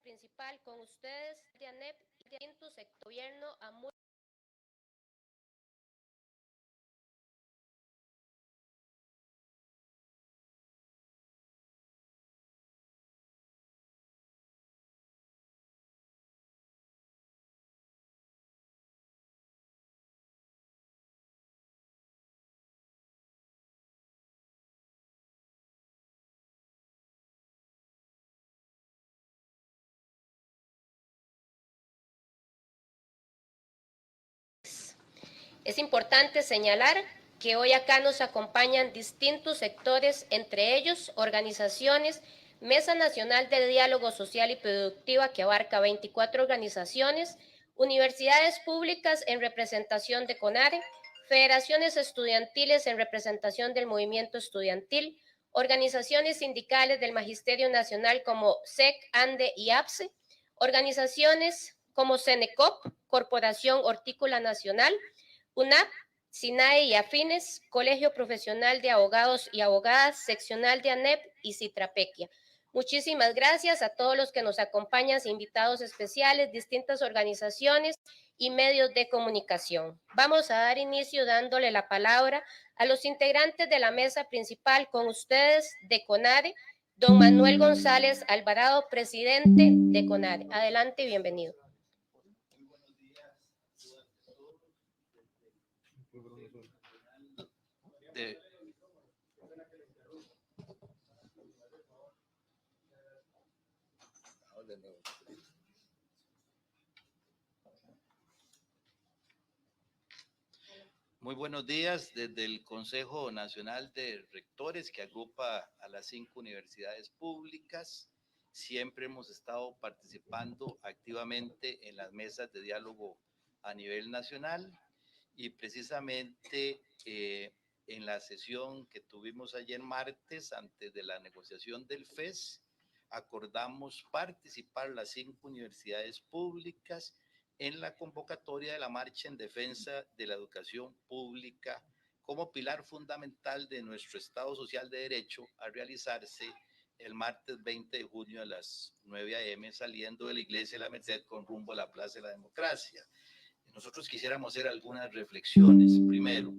principal con ustedes de ANEP y de distintos sectores de gobierno a muy Es importante señalar que hoy acá nos acompañan distintos sectores, entre ellos organizaciones, Mesa Nacional de Diálogo Social y Productiva, que abarca 24 organizaciones, universidades públicas en representación de CONARE, federaciones estudiantiles en representación del movimiento estudiantil, organizaciones sindicales del Magisterio Nacional como SEC, ANDE y APSE, organizaciones como CENECOP, Corporación Hortícola Nacional, UNAP, SINAE y Afines, Colegio Profesional de Abogados y Abogadas, Seccional de ANEP y Citrapequia. Muchísimas gracias a todos los que nos acompañan, invitados especiales, distintas organizaciones y medios de comunicación. Vamos a dar inicio dándole la palabra a los integrantes de la mesa principal con ustedes de CONARE, don Manuel González Alvarado, presidente de CONARE. Adelante y bienvenido. Muy buenos días desde el Consejo Nacional de Rectores, que agrupa a las 5 universidades públicas. Siempre hemos estado participando activamente en las mesas de diálogo a nivel nacional y precisamente en la sesión que tuvimos ayer martes, antes de la negociación del FES, acordamos participar las 5 universidades públicas en la convocatoria de la marcha en defensa de la educación pública como pilar fundamental de nuestro Estado Social de Derecho, a realizarse el martes 20 de junio a las 9 a.m. saliendo de la Iglesia de la Merced con rumbo a la Plaza de la Democracia. Nosotros quisiéramos hacer algunas reflexiones. Primero,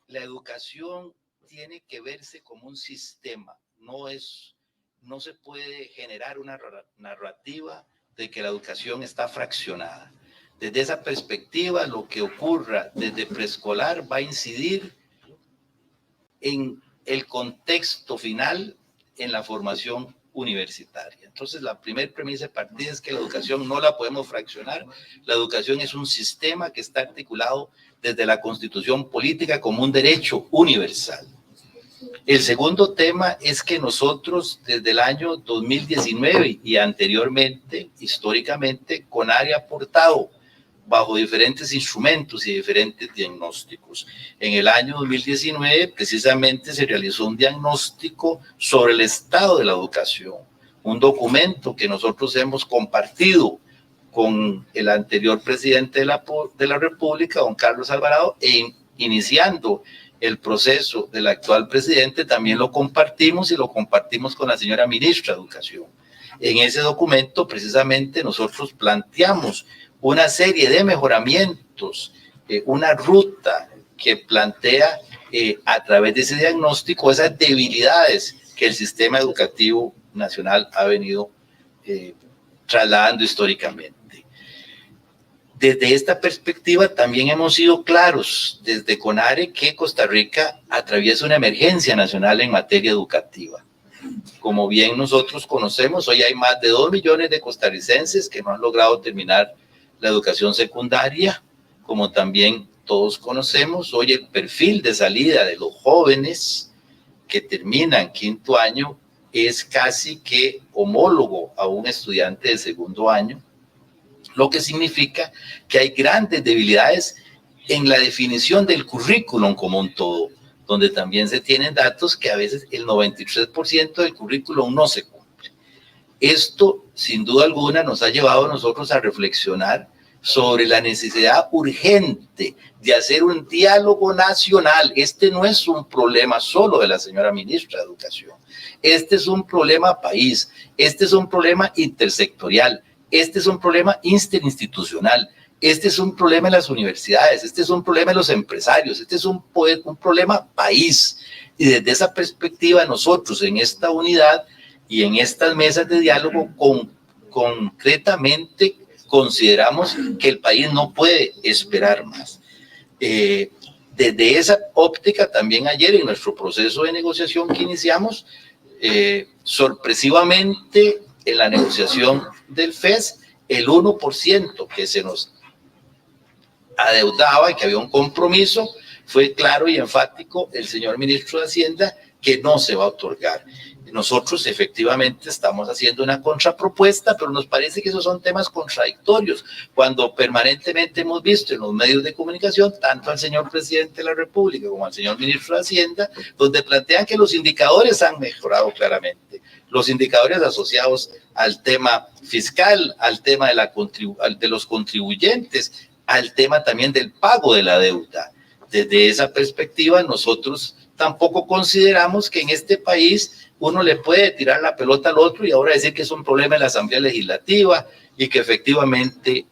la educación tiene que verse como un sistema, no se puede generar una narrativa de que la educación está fraccionada. Desde esa perspectiva, lo que ocurra desde preescolar va a incidir en el contexto final en la formación universitaria. Entonces, la primera premisa de partida es que la educación no la podemos fraccionar. La educación es un sistema que está articulado desde la Constitución política como un derecho universal. El segundo tema es que nosotros desde el año 2019 y anteriormente, históricamente, CONARE ha aportado bajo diferentes instrumentos y diferentes diagnósticos. En el año 2019 precisamente se realizó un diagnóstico sobre el estado de la educación, un documento que nosotros hemos compartido con el anterior presidente de la República, don Carlos Alvarado, e iniciando el proceso del actual presidente, también lo compartimos y lo compartimos con la señora ministra de Educación. En ese documento, precisamente, nosotros planteamos una serie de mejoramientos, una ruta que plantea a través de ese diagnóstico esas debilidades que el sistema educativo nacional ha venido trasladando históricamente. Desde esta perspectiva también hemos sido claros desde CONARE que Costa Rica atraviesa una emergencia nacional en materia educativa. Como bien nosotros conocemos, hoy hay más de 2 millones de costarricenses que no han logrado terminar la educación secundaria. Como también todos conocemos, hoy el perfil de salida de los jóvenes que terminan 5º año es casi que homólogo a un estudiante de 2º año, lo que significa que hay grandes debilidades en la definición del currículum como un todo, donde también se tienen datos que a veces el 93% del currículum no se cumple. Esto, sin duda alguna, nos ha llevado a nosotros a reflexionar sobre la necesidad urgente de hacer un diálogo nacional. Este no es un problema solo de la señora ministra de Educación. Este es un problema país, este es un problema intersectorial, este es un problema interinstitucional, este es un problema en las universidades, este es un problema en los empresarios, este es un problema país. Y desde esa perspectiva nosotros en esta unidad y en estas mesas de diálogo concretamente consideramos que el país no puede esperar más. Desde esa óptica también ayer en nuestro proceso de negociación que iniciamos, sorpresivamente en la negociación del FES, el 1% que se nos adeudaba y que había un compromiso, fue claro y enfático el señor ministro de Hacienda que no se va a otorgar. Nosotros efectivamente estamos haciendo una contrapropuesta, pero nos parece que esos son temas contradictorios, cuando permanentemente hemos visto en los medios de comunicación, tanto al señor presidente de la República como al señor ministro de Hacienda, donde plantean que los indicadores han mejorado claramente. Los indicadores asociados al tema fiscal, al tema de los contribuyentes, al tema también del pago de la deuda. Desde esa perspectiva, nosotros tampoco consideramos que en este país uno le puede tirar la pelota al otro y ahora decir que es un problema en la Asamblea Legislativa y que efectivamente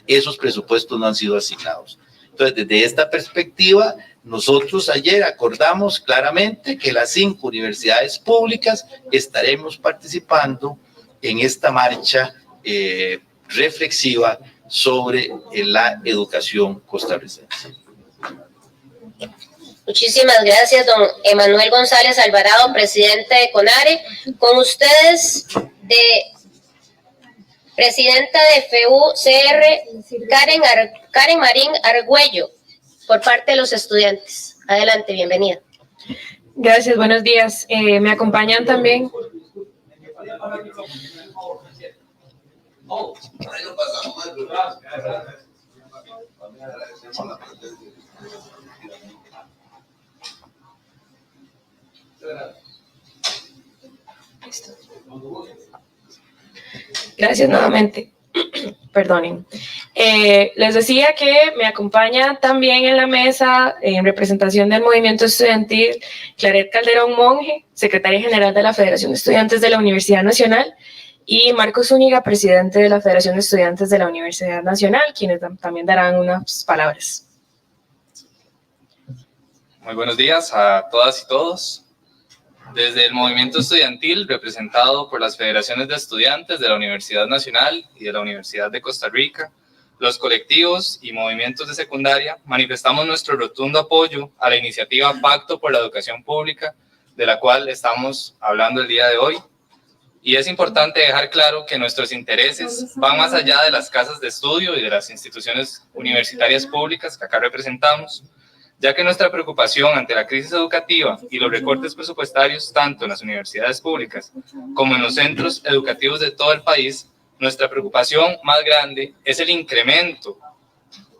esos presupuestos no han sido asignados. Entonces, desde esta perspectiva, nosotros ayer acordamos claramente que las 5 universidades públicas estaremos participando en esta marcha reflexiva sobre la educación costarricense. Muchísimas gracias, don Emanuel González Alvarado, presidente de CONARE. Con ustedes, presidenta de FEU-CR, Karen Marín Argüello, por parte de los estudiantes. Adelante, bienvenida. Gracias, buenos días. Me acompañan también. Gracias nuevamente. Perdonen. Les decía que me acompaña también en la mesa, en representación del movimiento estudiantil, Claret Calderón Monge, secretaria general de la Federación de Estudiantes de la Universidad Nacional, y Marcos Zúñiga, presidente de la Federación de Estudiantes de la Universidad Nacional, quienes también darán unas palabras. Muy buenos días a todas y todos. Desde el movimiento estudiantil, representado por las federaciones de estudiantes de la Universidad Nacional y de la Universidad de Costa Rica, los colectivos y movimientos de secundaria, manifestamos nuestro rotundo apoyo a la iniciativa Pacto por la Educación Pública, de la cual estamos hablando el día de hoy. Y es importante dejar claro que nuestros intereses van más allá de las casas de estudio y de las instituciones universitarias públicas que acá representamos, ya que nuestra preocupación ante la crisis educativa y los recortes presupuestarios tanto en las universidades públicas como en los centros educativos de todo el país, nuestra preocupación más grande es el incremento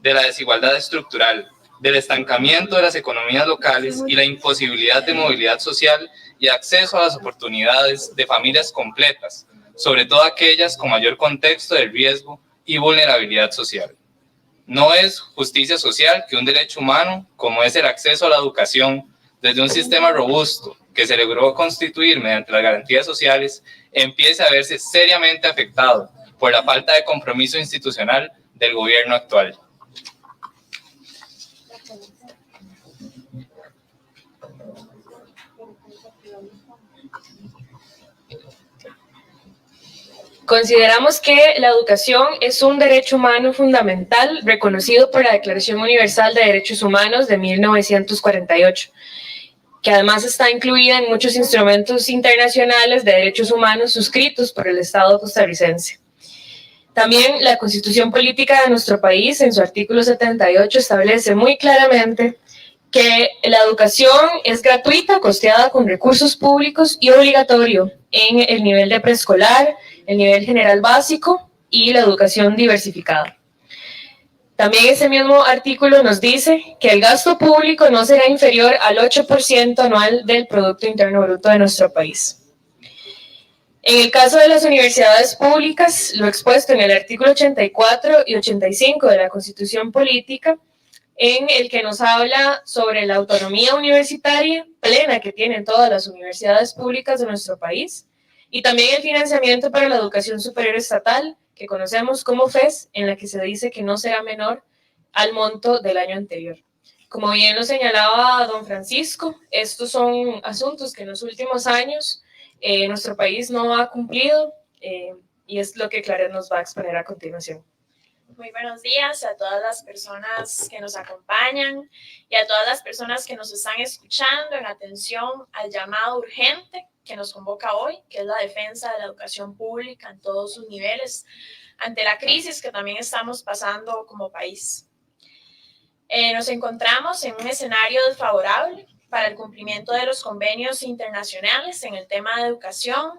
de la desigualdad estructural, del estancamiento de las economías locales y la imposibilidad de movilidad social y acceso a las oportunidades de familias completas, sobre todo aquellas con mayor contexto de riesgo y vulnerabilidad social. No es justicia social que un derecho humano, como es el acceso a la educación, desde un sistema robusto que se logró constituir mediante las garantías sociales, empiece a verse seriamente afectado por la falta de compromiso institucional del gobierno actual. Consideramos que la educación es un derecho humano fundamental reconocido por la Declaración Universal de Derechos Humanos de 1948, que además está incluida en muchos instrumentos internacionales de derechos humanos suscritos por el Estado costarricense. También la Constitución Política de nuestro país, en su artículo 78, establece muy claramente que la educación es gratuita, costeada con recursos públicos y obligatorio en el nivel de preescolar, el nivel general básico y la educación diversificada. También ese mismo artículo nos dice que el gasto público no será inferior al 8% anual del Producto Interno Bruto de nuestro país. En el caso de las universidades públicas, lo expuesto en el artículo 84 y 85 de la Constitución Política, en el que nos habla sobre la autonomía universitaria plena que tienen todas las universidades públicas de nuestro país y también el financiamiento para la educación superior estatal, que conocemos como FES, en la que se dice que no será menor al monto del año anterior. Como bien lo señalaba don Francisco, estos son asuntos que en los últimos años nuestro país no ha cumplido y es lo que Claret nos va a exponer a continuación. Muy buenos días a todas las personas que nos acompañan y a todas las personas que nos están escuchando en atención al llamado urgente que nos convoca hoy, que es la defensa de la educación pública en todos sus niveles, ante la crisis que también estamos pasando como país. Nos encontramos en un escenario desfavorable para el cumplimiento de los convenios internacionales en el tema de educación,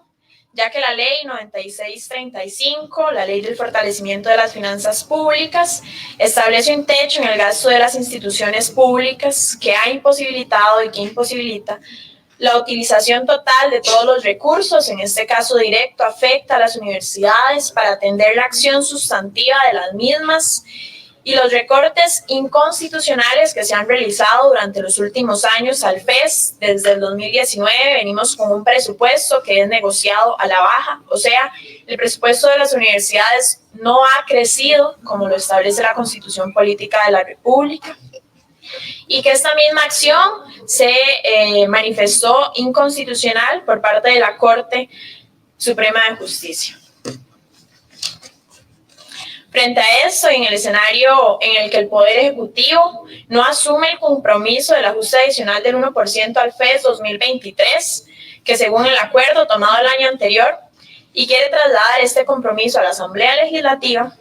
ya que la Ley 9635, la Ley del Fortalecimiento de las Finanzas Públicas, establece un techo en el gasto de las instituciones públicas que ha imposibilitado y que imposibilita la utilización total de todos los recursos, en este caso directo, afecta a las universidades para atender la acción sustantiva de las mismas y los recortes inconstitucionales que se han realizado durante los últimos años al FES. Desde el 2019 venimos con un presupuesto que es negociado a la baja, o sea, el presupuesto de las universidades no ha crecido como lo establece la Constitución Política de la República, y que esta misma acción se manifestó inconstitucional por parte de la Corte Suprema de Justicia. Frente a esto, en el escenario en el que el Poder Ejecutivo no asume el compromiso del ajuste adicional del 1% al FES 2023, que según el acuerdo tomado el año anterior, y quiere trasladar este compromiso a la Asamblea Legislativa,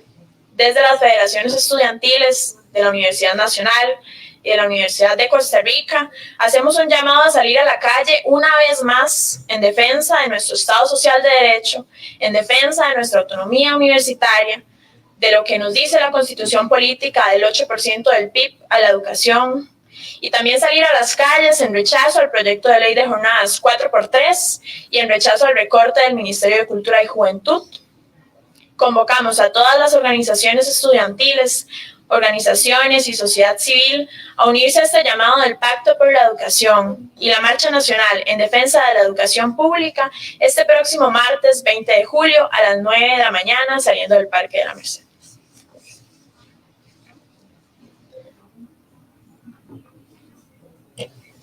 desde las federaciones estudiantiles de la Universidad Nacional y de la Universidad de Costa Rica, hacemos un llamado a salir a la calle una vez más en defensa de nuestro Estado Social de Derecho, en defensa de nuestra autonomía universitaria, de lo que nos dice la Constitución Política del 8% del PIB a la educación, y también salir a las calles en rechazo al proyecto de ley de jornadas 4x3 y en rechazo al recorte del Ministerio de Cultura y Juventud. Convocamos a todas las organizaciones estudiantiles, organizaciones y sociedad civil a unirse a este llamado del Pacto por la Educación y la Marcha Nacional en Defensa de la Educación Pública este próximo martes 20 de julio a las 9 de la mañana saliendo del Parque de la Merced.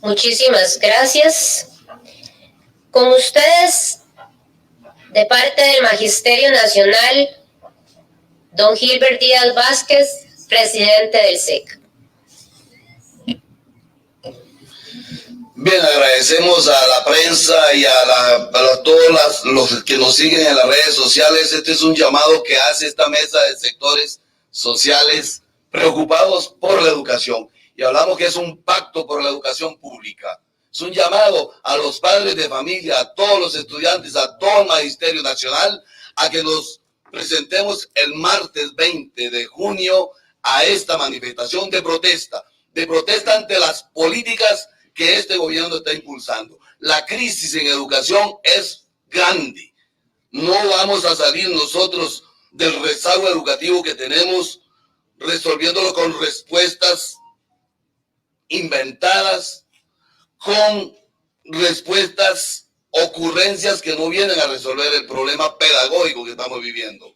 Muchísimas gracias. Con ustedes, de parte del Magisterio Nacional, don Gilbert Díaz Vázquez, presidente del SEC. Bien, agradecemos a la prensa y a todos los que nos siguen en las redes sociales. Este es un llamado que hace esta mesa de sectores sociales preocupados por la educación. Y hablamos que es un pacto por la educación pública. Es un llamado a los padres de familia, a todos los estudiantes, a todo el Magisterio Nacional, a que nos presentemos el martes 20 de junio a esta manifestación de protesta ante las políticas que este gobierno está impulsando. La crisis en educación es grande. No vamos a salir nosotros del rezago educativo que tenemos resolviéndolo con respuestas inventadas, con respuestas, ocurrencias que no vienen a resolver el problema pedagógico que estamos viviendo.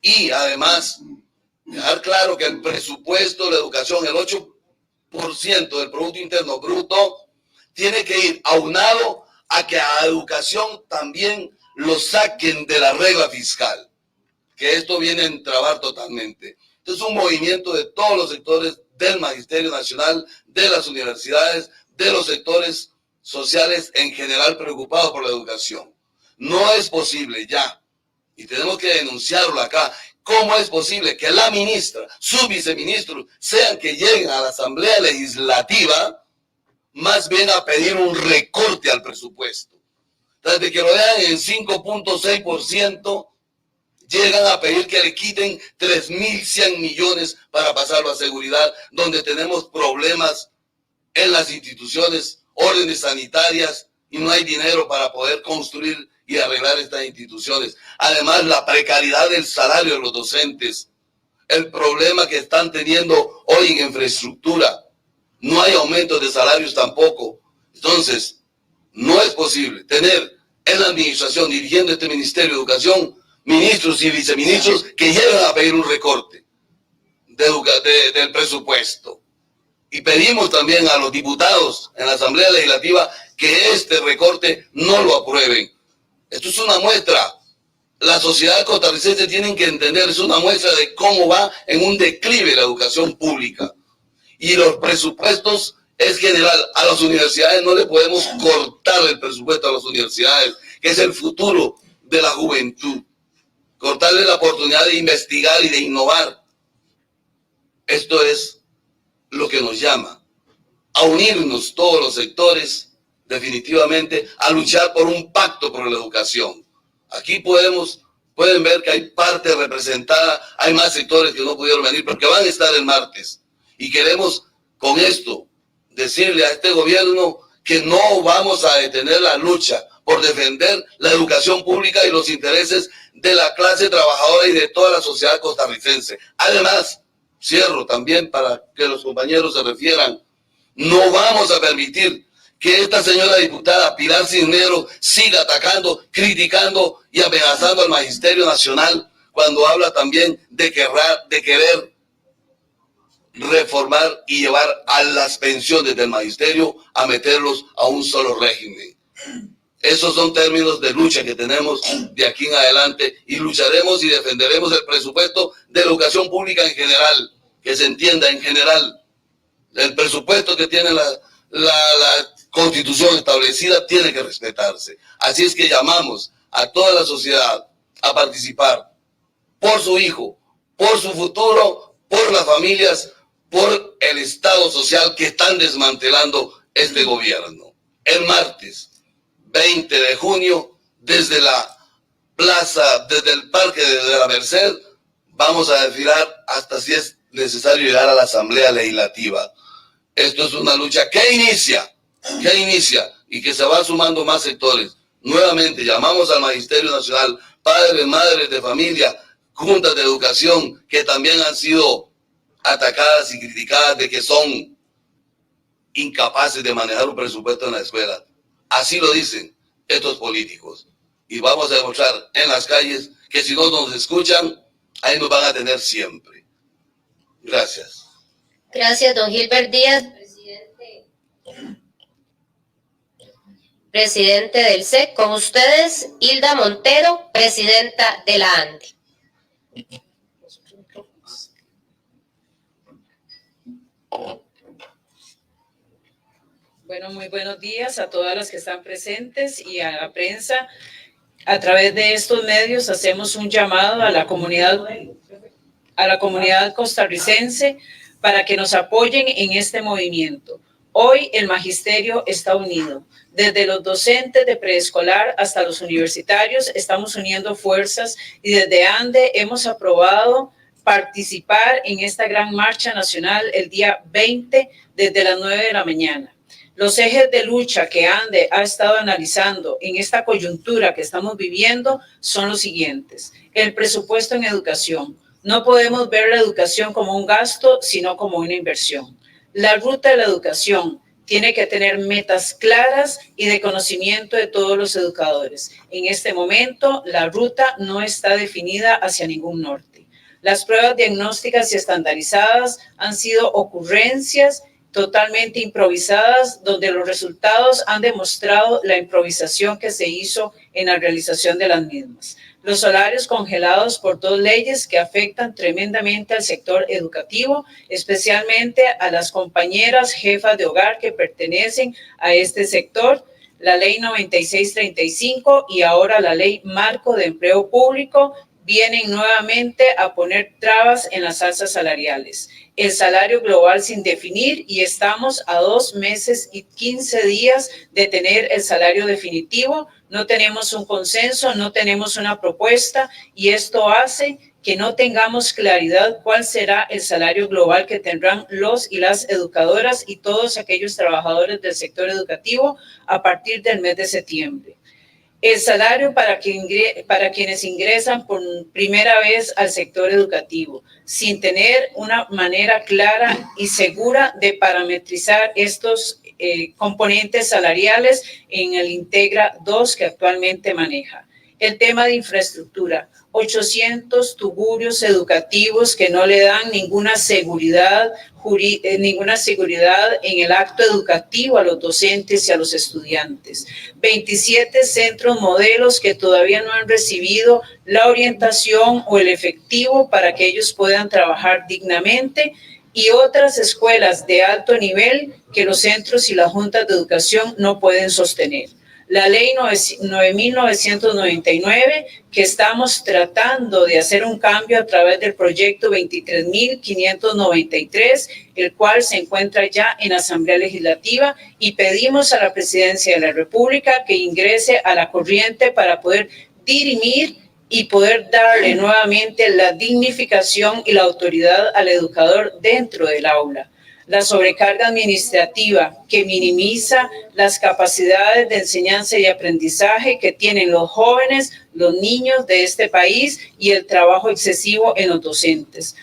Y además, dejar claro que el presupuesto de la educación, el 8% del Producto Interno Bruto, tiene que ir aunado a que a la educación también lo saquen de la regla fiscal, que esto viene a entrabar totalmente. Este es un movimiento de todos los sectores del Magisterio Nacional, de las universidades, de los sectores sociales en general preocupados por la educación. No es posible ya, y tenemos que denunciarlo acá, ¿cómo es posible que la ministra, su viceministro, sean que lleguen a la Asamblea Legislativa más bien a pedir un recorte al presupuesto? Desde que lo vean en 5.6%, llegan a pedir que le quiten 3.100 millones para pasarlo a seguridad, donde tenemos problemas en las instituciones, órdenes sanitarias, y no hay dinero para poder construir y arreglar estas instituciones. Además, la precariedad del salario de los docentes, el problema que están teniendo hoy en infraestructura. No hay aumento de salarios tampoco. Entonces, no es posible tener en la administración dirigiendo este Ministerio de Educación ministros y viceministros que llegan a pedir un recorte del presupuesto. Y pedimos también a los diputados en la Asamblea Legislativa que este recorte no lo aprueben. Esto es una muestra. La sociedad costarricense tiene que entender, es una muestra de cómo va en un declive la educación pública. Y los presupuestos es general. A las universidades no le podemos cortar el presupuesto a las universidades, que es el futuro de la juventud. Cortarle la oportunidad de investigar y de innovar. Esto es lo que nos llama a unirnos todos los sectores, definitivamente, a luchar por un pacto por la educación. Aquí pueden ver que hay parte representada, hay más sectores que no pudieron venir, pero que van a estar el martes. Y queremos con esto decirle a este gobierno que no vamos a detener la lucha por defender la educación pública y los intereses de la clase trabajadora y de toda la sociedad costarricense. Además, cierro también para que los compañeros se refieran, no vamos a permitir que esta señora diputada Pilar Cisneros siga atacando, criticando y amenazando al Magisterio Nacional cuando habla también de querer reformar y llevar a las pensiones del magisterio a meterlos a un solo régimen. Esos son términos de lucha que tenemos de aquí en adelante y lucharemos y defenderemos el presupuesto de la educación pública en general, que se entienda en general. El presupuesto que tiene la Constitución establecida tiene que respetarse. Así es que llamamos a toda la sociedad a participar por su hijo, por su futuro, por las familias, por el Estado social que están desmantelando este gobierno. El martes 20 de junio, desde la plaza, desde el parque de la Merced, vamos a desfilar hasta si es necesario llegar a la Asamblea Legislativa. Esto es una lucha que inicia y que se va sumando más sectores. Nuevamente llamamos al Magisterio Nacional, padres, madres de familia, juntas de educación que también han sido atacadas y criticadas de que son incapaces de manejar un presupuesto en la escuela. Así lo dicen estos políticos. Y vamos a demostrar en las calles que si no nos escuchan, ahí nos van a tener siempre. Gracias. Gracias, don Gilbert Díaz, presidente del SEC. Con ustedes, Hilda Montero, presidenta de la ANDE. Bueno, muy buenos días a todas las que están presentes y a la prensa. A través de estos medios hacemos un llamado a la comunidad costarricense para que nos apoyen en este movimiento. Hoy el magisterio está unido. Desde los docentes de preescolar hasta los universitarios estamos uniendo fuerzas y desde ANDE hemos aprobado participar en esta gran marcha nacional el día 20 desde las 9 de la mañana. Los ejes de lucha que ANDE ha estado analizando en esta coyuntura que estamos viviendo son los siguientes. El presupuesto en educación. No podemos ver la educación como un gasto, sino como una inversión. La ruta de la educación tiene que tener metas claras y de conocimiento de todos los educadores. En este momento, la ruta no está definida hacia ningún norte. Las pruebas diagnósticas y estandarizadas han sido ocurrencias totalmente improvisadas, donde los resultados han demostrado la improvisación que se hizo en la realización de las mismas. Los salarios congelados por dos leyes que afectan tremendamente al sector educativo, especialmente a las compañeras jefas de hogar que pertenecen a este sector, la ley 9635 y ahora la ley marco de empleo público, vienen nuevamente a poner trabas en las alzas salariales. El salario global sin definir y estamos a 2 meses y 15 días de tener el salario definitivo. No tenemos un consenso, no tenemos una propuesta y esto hace que no tengamos claridad cuál será el salario global que tendrán los y las educadoras y todos aquellos trabajadores del sector educativo a partir del mes de septiembre. El salario para quienes ingresan por primera vez al sector educativo, sin tener una manera clara y segura de parametrizar estos componentes salariales en el Integra 2 que actualmente maneja. El tema de infraestructura, 800 tugurios educativos que no le dan ninguna seguridad en el acto educativo a los docentes y a los estudiantes. 27 centros modelos que todavía no han recibido la orientación o el efectivo para que ellos puedan trabajar dignamente, y otras escuelas de alto nivel que los centros y las juntas de educación no pueden sostener. La ley 9.999, que estamos tratando de hacer un cambio a través del proyecto 23.593, el cual se encuentra ya en Asamblea Legislativa, y pedimos a la Presidencia de la República que ingrese a la corriente para poder dirimir y poder darle nuevamente la dignificación y la autoridad al educador dentro del aula. La sobrecarga administrativa que minimiza las capacidades de enseñanza y aprendizaje que tienen los jóvenes, los niños de este país, y el trabajo excesivo en los docentes.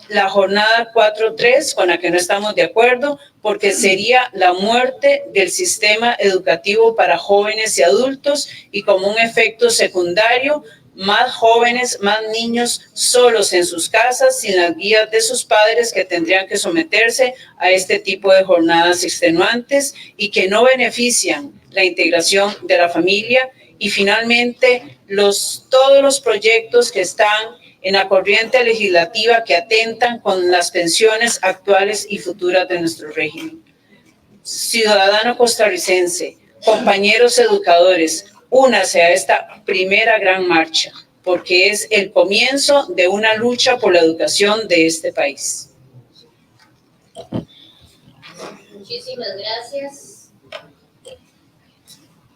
La jornada 4.3, con la que no estamos de acuerdo, porque sería la muerte del sistema educativo para jóvenes y adultos, y como un efecto secundario, más jóvenes, más niños solos en sus casas, sin las guías de sus padres, que tendrían que someterse a este tipo de jornadas extenuantes y que no benefician la integración de la familia. Y finalmente, todos los proyectos que están en la corriente legislativa que atentan con las pensiones actuales y futuras de nuestro régimen. Ciudadano costarricense, compañeros educadores, únase a esta primera gran marcha, porque es el comienzo de una lucha por la educación de este país. Muchísimas gracias.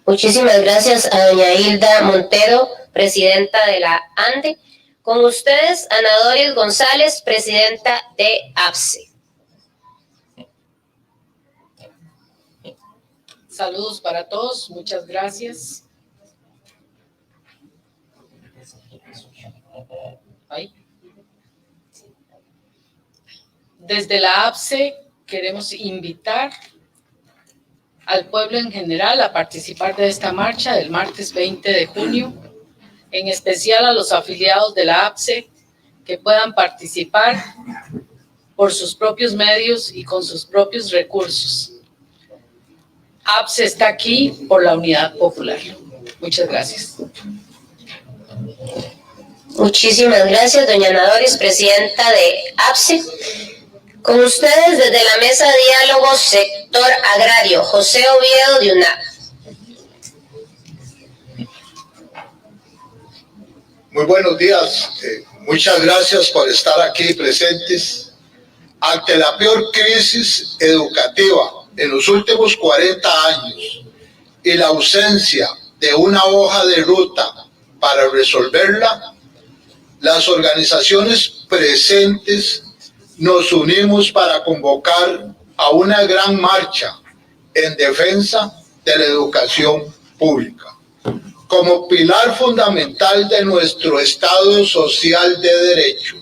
Muchísimas gracias a doña Hilda Montero, presidenta de la ANDE. Con ustedes, Ana Doris González, presidenta de APSE. Saludos para todos, muchas gracias. Desde la APSE queremos invitar al pueblo en general a participar de esta marcha del martes 20 de junio, en especial a los afiliados de la APSE que puedan participar por sus propios medios y con sus propios recursos. APSE está aquí por la unidad popular. Muchas gracias. Muchísimas gracias, doña Ana Doris, presidenta de APSE. Con ustedes, desde la Mesa de Diálogo Sector Agrario, José Oviedo de UNAP. Muy buenos días. Muchas gracias por estar aquí presentes. Ante la peor crisis educativa en los últimos 40 años y la ausencia de una hoja de ruta para resolverla, las organizaciones presentes nos unimos para convocar a una gran marcha en defensa de la educación pública, como pilar fundamental de nuestro Estado social de derecho.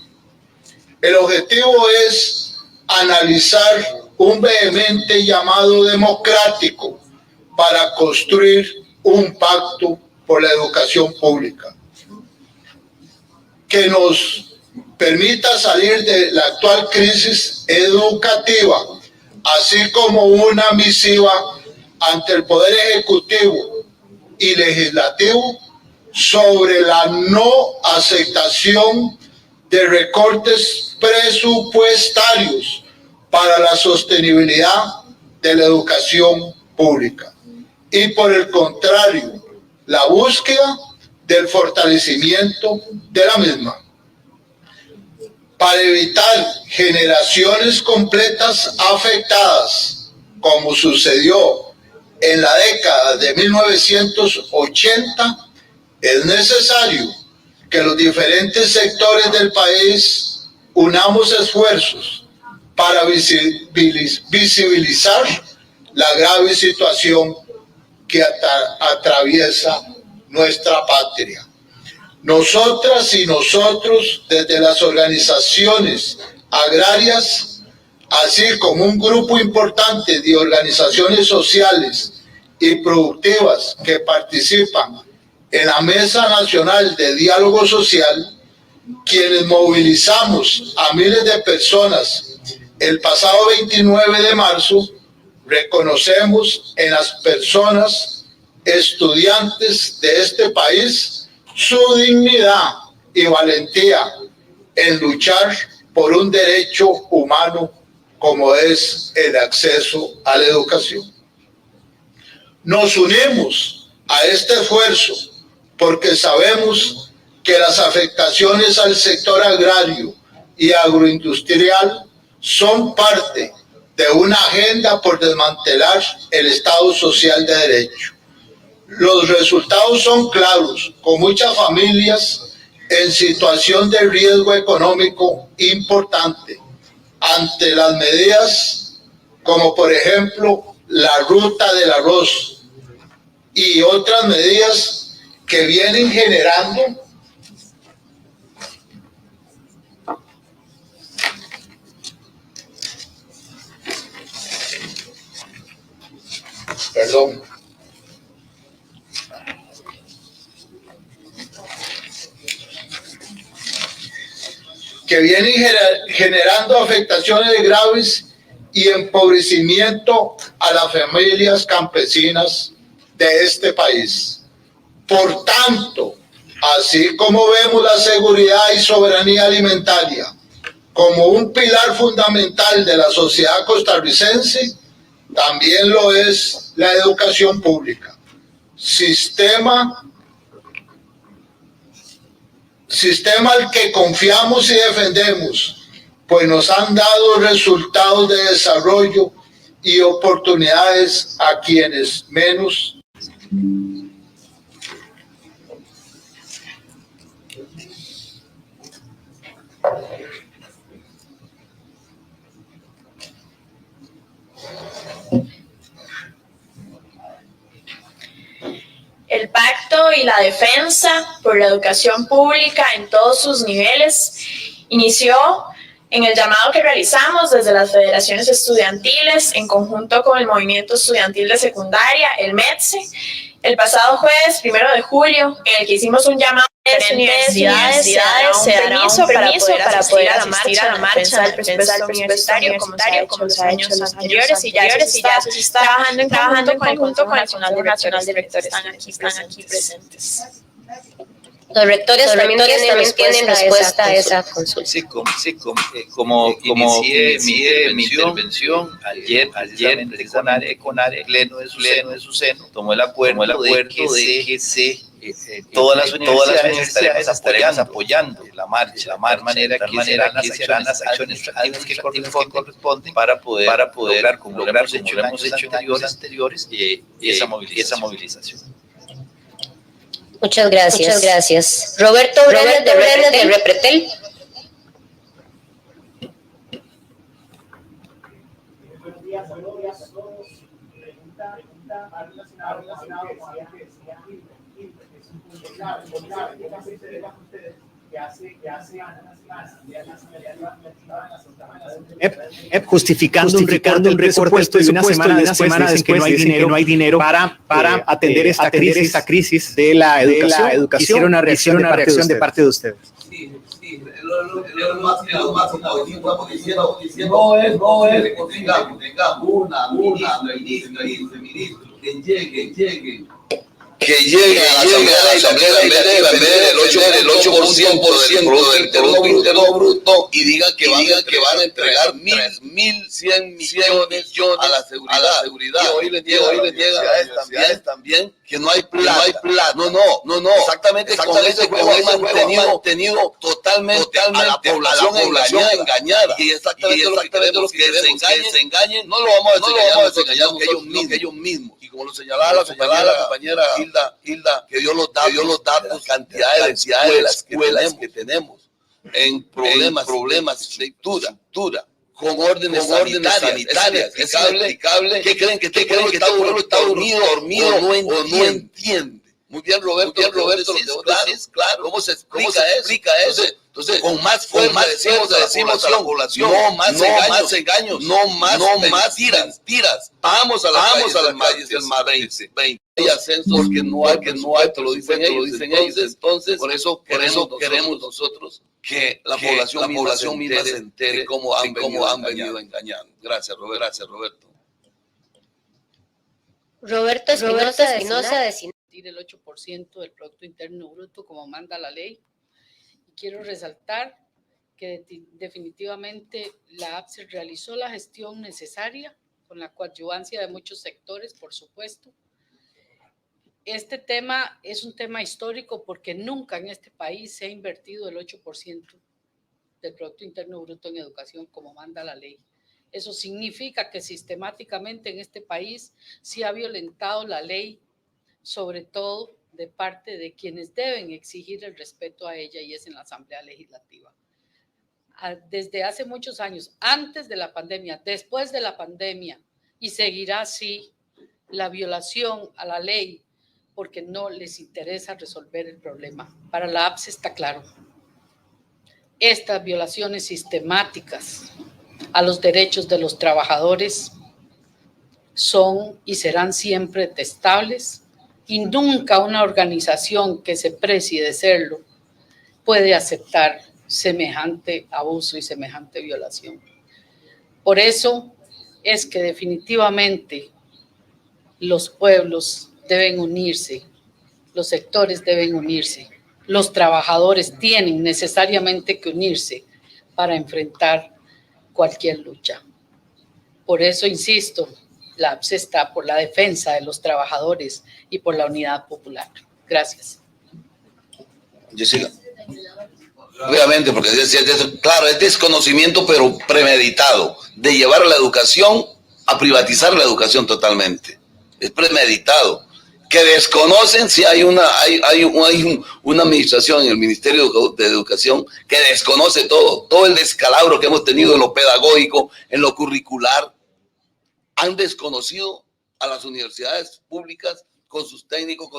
El objetivo es analizar un vehemente llamado democrático para construir un pacto por la educación pública que nos permita salir de la actual crisis educativa, así como una misiva ante el Poder Ejecutivo y Legislativo sobre la no aceptación de recortes presupuestarios para la sostenibilidad de la educación pública y, por el contrario, la búsqueda del fortalecimiento de la misma, para evitar generaciones completas afectadas, como sucedió en la década de 1980, es necesario que los diferentes sectores del país unamos esfuerzos para visibilizar la grave situación que atraviesa nuestra patria. Nosotras y nosotros, desde las organizaciones agrarias, así como un grupo importante de organizaciones sociales y productivas que participan en la Mesa Nacional de Diálogo Social, quienes movilizamos a miles de personas el pasado 29 de marzo, reconocemos en las personas estudiantes de este país su dignidad y valentía en luchar por un derecho humano como es el acceso a la educación. Nos unimos a este esfuerzo porque sabemos que las afectaciones al sector agrario y agroindustrial son parte de una agenda por desmantelar el Estado social de derecho. Los resultados son claros, con muchas familias en situación de riesgo económico importante ante las medidas como por ejemplo la ruta del arroz y otras medidas que vienen generando generando afectaciones graves y empobrecimiento a las familias campesinas de este país. Por tanto, así como vemos la seguridad y soberanía alimentaria como un pilar fundamental de la sociedad costarricense, también lo es la educación pública, sistema al que confiamos y defendemos, pues nos han dado resultados de desarrollo y oportunidades a quienes menos. El pacto y la defensa por la educación pública en todos sus niveles inició en el llamado que realizamos desde las federaciones estudiantiles en conjunto con el Movimiento Estudiantil de Secundaria, el METSE, el pasado jueves 1 de julio, en el que hicimos un llamado a las universidades se dará un permiso para poder asistir a la marcha del presupuesto universitario como se ha hecho en los años anteriores y ya se está trabajando en conjunto con el Consejo Nacional de Rectores que están aquí presentes. Los rectores también tienen respuesta a esa consulta. Sí, como inicié mi intervención ayer precisamente con ARE, pleno de su seno, tomó el acuerdo de que todas las universidades estaremos apoyando la marcha, de manera que serán las acciones que corresponden para poder lograr, como lo hemos hecho en años anteriores, esa movilización. Muchas gracias. Roberto Brenes de Repretel. Buenos días a todos. Pregunta justificando un presupuesto de una semana después que no hay dinero para atender esta crisis de la educación. Quisiera una reacción de parte de ustedes. No es tengamos una ministra que llegue a la Asamblea Legislativa el 8% del Producto Interno Bruto y digan que van a entregar 1.100 millones a la seguridad. Y hoy les llega también que no hay plata. No. Exactamente con ese juego han mantenido totalmente a la población engañada. Y exactamente lo que queremos que se engañen. No lo vamos a desengañar ellos mismos. Y como lo señalaba la compañera Hilda, que dio los datos, cantidades de escuelas que tenemos en problemas de lectura, con órdenes sanitarias, es inexplicable. ¿Qué creen que este pueblo está dormido o no entiende? Muy bien, Roberto, lo que vos decís, claro. ¿Cómo se explica eso? Entonces, con más fuerza decimos a la población, no más engaños, no más mentiras. Vamos a las calles el martes 20. Hay ascensos porque no hay, lo dicen ellos. Entonces, por eso queremos nosotros que la población misma se entere de cómo han venido engañando. Gracias, Roberto. Roberto Espinosa de el 8% del Producto Interno Bruto como manda la ley. Y quiero resaltar que definitivamente la APSE realizó la gestión necesaria con la coadyuvancia de muchos sectores, por supuesto. Este tema es un tema histórico porque nunca en este país se ha invertido el 8% del Producto Interno Bruto en educación como manda la ley. Eso significa que sistemáticamente en este país se ha violentado la ley, sobre todo de parte de quienes deben exigir el respeto a ella, y es en la Asamblea Legislativa. Desde hace muchos años, antes de la pandemia, después de la pandemia, y seguirá así la violación a la ley porque no les interesa resolver el problema. Para la APSE está claro. Estas violaciones sistemáticas a los derechos de los trabajadores son y serán siempre detestables, y nunca una organización que se precie de serlo puede aceptar semejante abuso y semejante violación. Por eso es que definitivamente los pueblos deben unirse, los sectores deben unirse, los trabajadores tienen necesariamente que unirse para enfrentar cualquier lucha. Por eso insisto, la APSE está por la defensa de los trabajadores y por la unidad popular. Gracias. Jessica. Obviamente, porque claro, es desconocimiento, pero premeditado, de llevar a la educación a privatizar la educación totalmente. Es premeditado. Que desconocen si hay una administración en el Ministerio de Educación que desconoce todo el descalabro que hemos tenido en lo pedagógico, en lo curricular. Han desconocido a las universidades públicas con sus técnicos,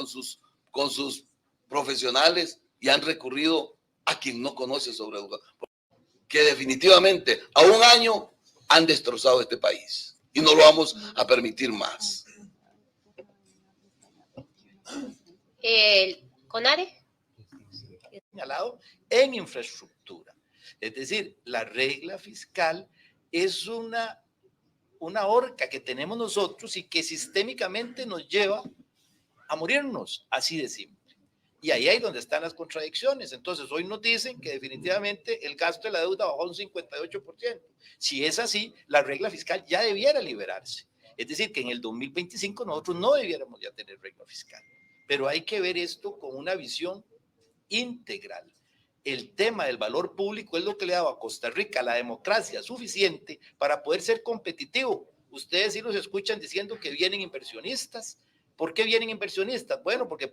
con sus profesionales, y han recurrido a quien no conoce sobre educación. Que definitivamente a un año han destrozado este país y no lo vamos a permitir más. ¿CONARE? Señalado en infraestructura. Es decir, la regla fiscal es una horca que tenemos nosotros y que sistémicamente nos lleva a morirnos, así de simple. Y ahí es donde están las contradicciones. Entonces, hoy nos dicen que definitivamente el gasto de la deuda bajó un 58%. Si es así, la regla fiscal ya debiera liberarse. Es decir, que en el 2025 nosotros no debiéramos ya tener regla fiscal. Pero hay que ver esto con una visión integral. El tema del valor público es lo que le ha dado a Costa Rica la democracia suficiente para poder ser competitivo. Ustedes sí los escuchan diciendo que vienen inversionistas. ¿Por qué vienen inversionistas? Bueno, porque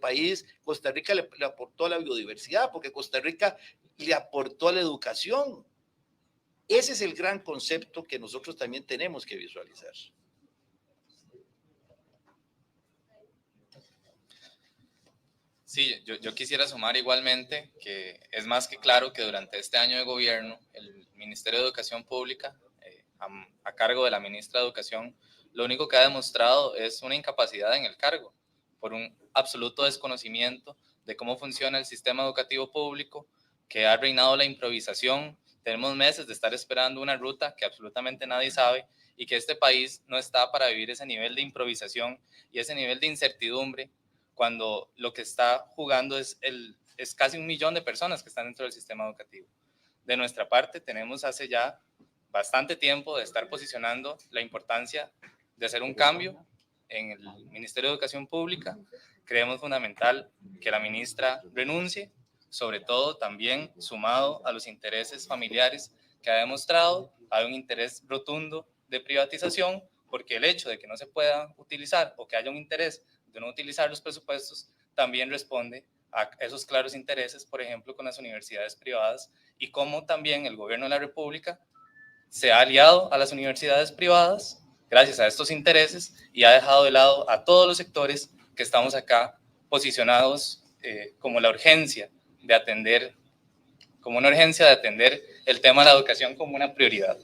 Costa Rica le aportó a la biodiversidad, porque Costa Rica le aportó a la educación. Ese es el gran concepto que nosotros también tenemos que visualizar. Sí, yo quisiera sumar igualmente que es más que claro que durante este año de gobierno el Ministerio de Educación Pública, a cargo de la ministra de Educación, lo único que ha demostrado es una incapacidad en el cargo, por un absoluto desconocimiento de cómo funciona el sistema educativo público, que ha reinado la improvisación. Tenemos meses de estar esperando una ruta que absolutamente nadie sabe, y que este país no está para vivir ese nivel de improvisación y ese nivel de incertidumbre, cuando lo que está jugando es casi 1 millón de personas que están dentro del sistema educativo. De nuestra parte, tenemos hace ya bastante tiempo de estar posicionando la importancia de hacer un cambio en el Ministerio de Educación Pública. Creemos fundamental que la ministra renuncie, sobre todo también sumado a los intereses familiares que ha demostrado. Hay un interés rotundo de privatización, porque el hecho de que no se pueda utilizar o que haya un interés de no utilizar los presupuestos también responde a esos claros intereses, por ejemplo, con las universidades privadas, y cómo también el gobierno de la República se ha aliado a las universidades privadas gracias a estos intereses y ha dejado de lado a todos los sectores que estamos acá posicionados como la urgencia de atender, como una urgencia de atender el tema de la educación como una prioridad.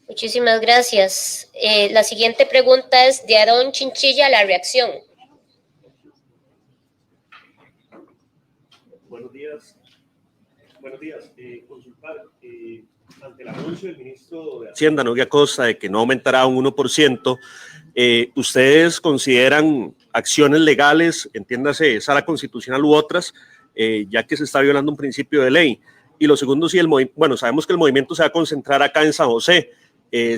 Muchísimas gracias. La siguiente pregunta es de Aarón Chinchilla, La Reacción. Buenos días. Consultar, ante el anuncio del ministro de Hacienda, Nogui Acosta, de que no aumentará un 1%, ¿ustedes consideran acciones legales, entiéndase, sala constitucional u otras, ya que se está violando un principio de ley? Y lo segundo, si sabemos que el movimiento se va a concentrar acá en San José,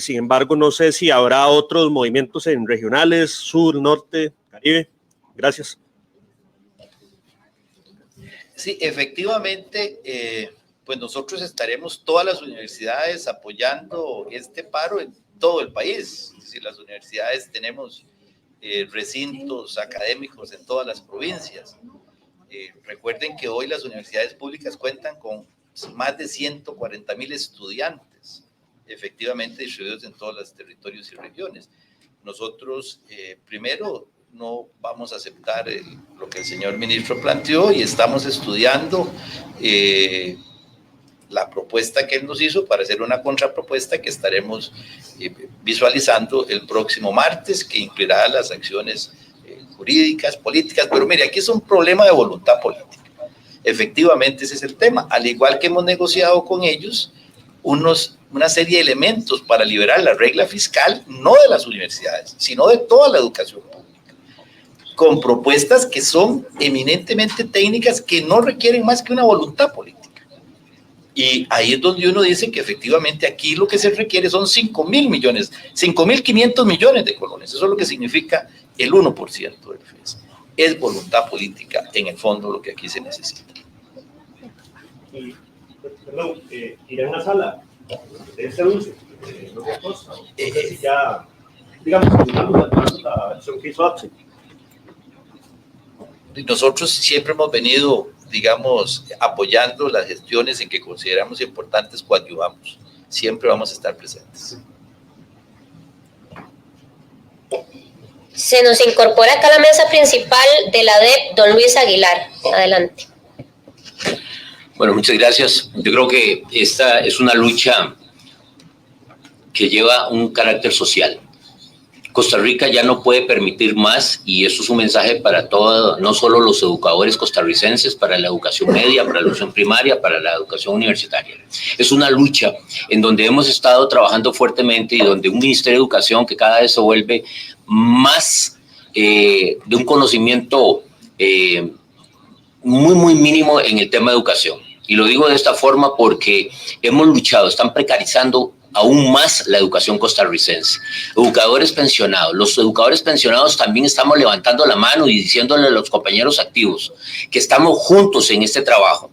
sin embargo, no sé si habrá otros movimientos en regionales, sur, norte, Caribe. Gracias. Sí, efectivamente, pues nosotros estaremos todas las universidades apoyando este paro en todo el país. Es decir, las universidades tenemos recintos académicos en todas las provincias. Recuerden que hoy las universidades públicas cuentan con más de 140,000 estudiantes, efectivamente distribuidos en todos los territorios y regiones. Nosotros, primero, no vamos a aceptar lo que el señor ministro planteó y estamos estudiando la propuesta que él nos hizo para hacer una contrapropuesta que estaremos visualizando el próximo martes, que incluirá las acciones jurídicas, políticas, pero mire, aquí es un problema de voluntad política. Efectivamente, ese es el tema. Al igual que hemos negociado con ellos una serie de elementos para liberar la regla fiscal, no de las universidades, sino de toda la educación pública, con propuestas que son eminentemente técnicas que no requieren más que una voluntad política. Y ahí es donde uno dice que efectivamente aquí lo que se requiere son 5,000 millones, 5,500 millones de colones. Eso es lo que significa el 1% del FES. Es voluntad política, en el fondo, lo que aquí se necesita. Y, perdón, ir a una sala de este anuncio, no sé si ya, digamos, la acción que hizo APSE. Nosotros siempre hemos venido, digamos, apoyando las gestiones en que consideramos importantes, coadyuvamos. Siempre vamos a estar presentes. Se nos incorpora acá a la mesa principal de la ADEP, don Luis Aguilar. Adelante. Bueno, muchas gracias. Yo creo que esta es una lucha que lleva un carácter social. Costa Rica ya no puede permitir más, y eso es un mensaje para todos, no solo los educadores costarricenses, para la educación media, para la educación primaria, para la educación universitaria. Es una lucha en donde hemos estado trabajando fuertemente y donde un Ministerio de Educación que cada vez se vuelve más de un conocimiento muy mínimo en el tema de educación. Y lo digo de esta forma porque hemos luchado, están precarizando aún más la educación costarricense. Educadores pensionados. Los educadores pensionados también estamos levantando la mano y diciéndole a los compañeros activos que estamos juntos en este trabajo.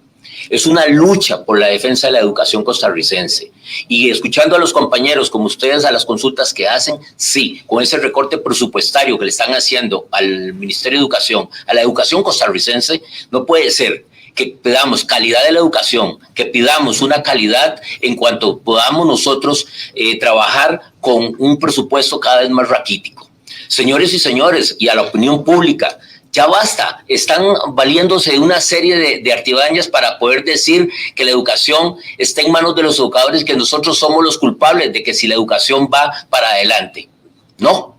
Es una lucha por la defensa de la educación costarricense. Y escuchando a los compañeros, como ustedes, a las consultas que hacen, sí, con ese recorte presupuestario que le están haciendo al Ministerio de Educación, a la educación costarricense, no puede ser que pidamos calidad de la educación, que pidamos una calidad en cuanto podamos nosotros trabajar con un presupuesto cada vez más raquítico. Señores y señores, y a la opinión pública, ya basta, están valiéndose de una serie de artimañas para poder decir que la educación está en manos de los educadores, que nosotros somos los culpables de que si la educación va para adelante. No.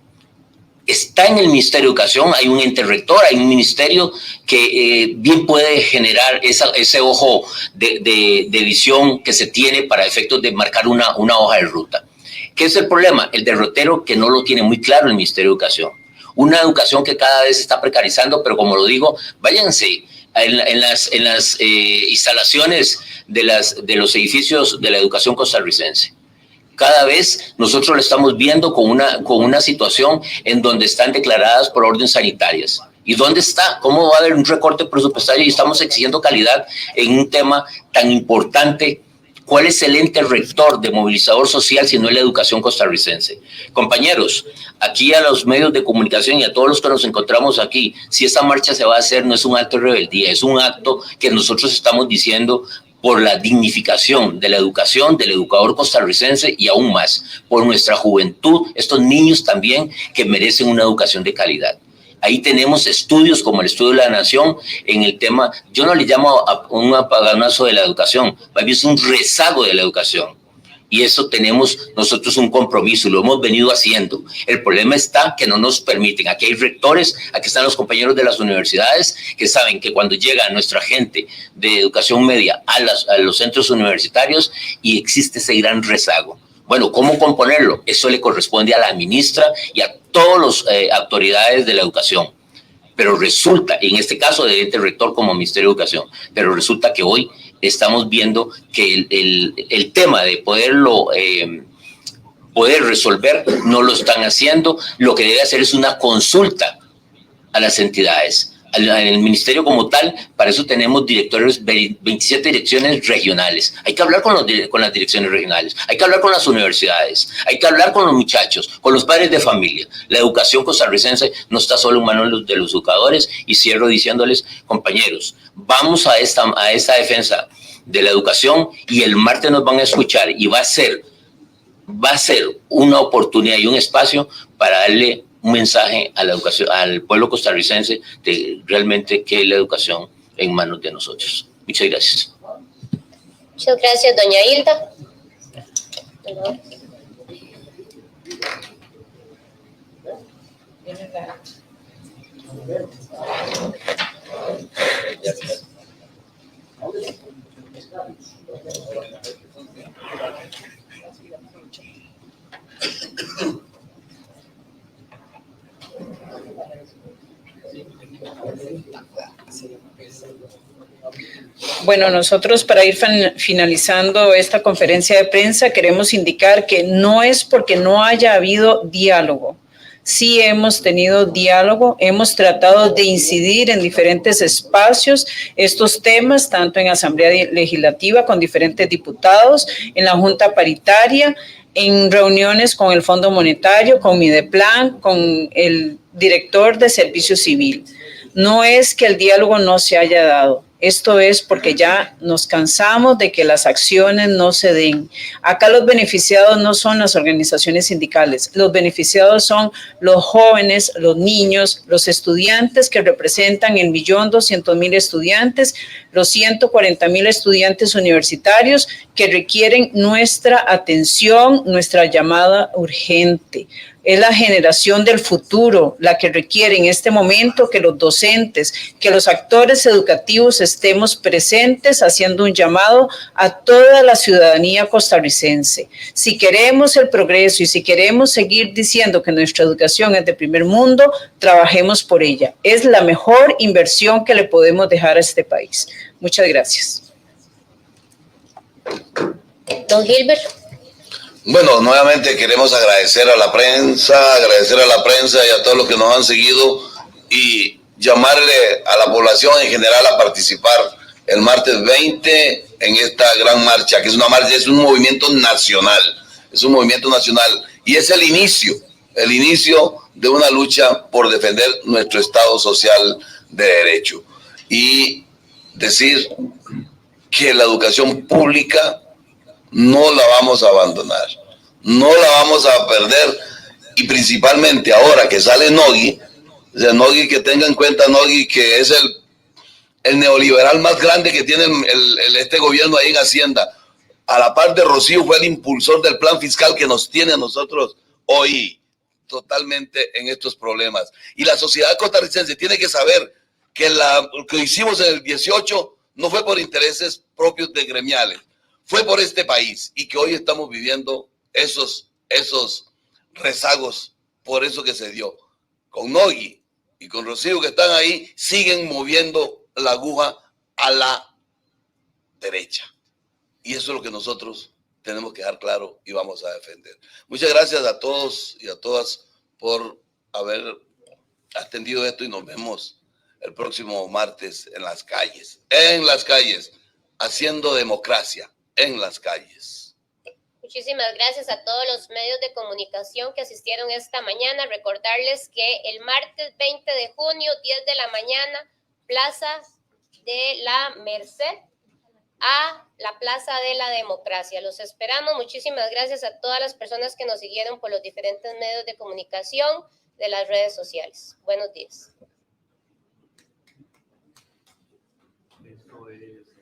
Está en el Ministerio de Educación, hay un ente rector, hay un ministerio que bien puede generar ese ojo de visión que se tiene para efectos de marcar una hoja de ruta. ¿Qué es el problema? El derrotero que no lo tiene muy claro el Ministerio de Educación. Una educación que cada vez se está precarizando, pero como lo digo, váyanse en las instalaciones de los edificios de la educación costarricense. Cada vez nosotros lo estamos viendo con una situación en donde están declaradas por orden sanitarias. ¿Y dónde está? ¿Cómo va a haber un recorte presupuestario y estamos exigiendo calidad en un tema tan importante? ¿Cuál es el ente rector de movilizador social si no es la educación costarricense? Compañeros, aquí a los medios de comunicación y a todos los que nos encontramos aquí, si esta marcha se va a hacer, no es un acto de rebeldía, es un acto que nosotros estamos diciendo por la dignificación de la educación del educador costarricense y aún más, por nuestra juventud, estos niños también que merecen una educación de calidad. Ahí tenemos estudios como el estudio de la Nación en el tema, yo no le llamo un apaganazo de la educación, más bien es un rezago de la educación. Y eso tenemos nosotros un compromiso, lo hemos venido haciendo. El problema está que no nos permiten. Aquí hay rectores, aquí están los compañeros de las universidades que saben que cuando llega nuestra gente de educación media a los centros universitarios y existe ese gran rezago. Bueno, ¿cómo componerlo? Eso le corresponde a la ministra y a todas las autoridades de la educación. Pero resulta, en este caso del ente rector como Ministerio de Educación, pero resulta que hoy estamos viendo que el tema de poder resolver no lo están haciendo. Lo que debe hacer es una consulta a las entidades, al ministerio como tal. Para eso tenemos 27 direcciones regionales. Hay que hablar con las direcciones regionales, hay que hablar con las universidades, hay que hablar con los muchachos, con los padres de familia. La educación costarricense no está solo en manos de los educadores. Y cierro diciéndoles, compañeros, vamos a esta defensa de la educación y el martes nos van a escuchar y va a ser una oportunidad y un espacio para darle un mensaje a la educación, al pueblo costarricense, de realmente que es la educación en manos de nosotros. Muchas gracias. Muchas gracias, doña Hilda. Bueno, nosotros para ir finalizando esta conferencia de prensa queremos indicar que no es porque no haya habido diálogo. Sí hemos tenido diálogo, hemos tratado de incidir en diferentes espacios estos temas, tanto en Asamblea Legislativa con diferentes diputados, en la Junta Paritaria, en reuniones con el Fondo Monetario, con Mideplan, con el director de Servicio Civil. No es que el diálogo no se haya dado. Esto es porque ya nos cansamos de que las acciones no se den. Acá los beneficiados no son las organizaciones sindicales, los beneficiados son los jóvenes, los niños, los estudiantes que representan 1.200.000 estudiantes, los 140.000 estudiantes universitarios que requieren nuestra atención, nuestra llamada urgente. Es la generación del futuro la que requiere en este momento que los docentes, que los actores educativos estemos presentes haciendo un llamado a toda la ciudadanía costarricense. Si queremos el progreso y si queremos seguir diciendo que nuestra educación es de primer mundo, trabajemos por ella. Es la mejor inversión que le podemos dejar a este país. Muchas gracias. Don Gilbert. Bueno, nuevamente queremos agradecer a la prensa y a todos los que nos han seguido y llamarle a la población en general a participar el martes 20 en esta gran marcha, que es una marcha, es un movimiento nacional, y es el inicio de una lucha por defender nuestro Estado social de derecho y decir que la educación pública no la vamos a abandonar, no la vamos a perder, y principalmente ahora que sale Nogui, o sea, Nogui, que tenga en cuenta Nogui que es el neoliberal más grande que tiene este gobierno ahí en Hacienda, a la par de Rocío fue el impulsor del plan fiscal que nos tiene a nosotros hoy totalmente en estos problemas. Y la sociedad costarricense tiene que saber que lo que hicimos en el 18 no fue por intereses propios de gremiales, fue por este país, y que hoy estamos viviendo esos rezagos por eso que se dio. Con Nogui y con Rocío, que están ahí, siguen moviendo la aguja a la derecha. Y eso es lo que nosotros tenemos que dejar claro y vamos a defender. Muchas gracias a todos y a todas por haber atendido esto, y nos vemos el próximo martes en las calles, haciendo democracia en las calles. Muchísimas gracias a todos los medios de comunicación que asistieron esta mañana. Recordarles que el martes 20 de junio, 10 de la mañana, Plaza de la Merced a la Plaza de la Democracia. Los esperamos. Muchísimas gracias a todas las personas que nos siguieron por los diferentes medios de comunicación. de las redes sociales. Buenos días. Esto es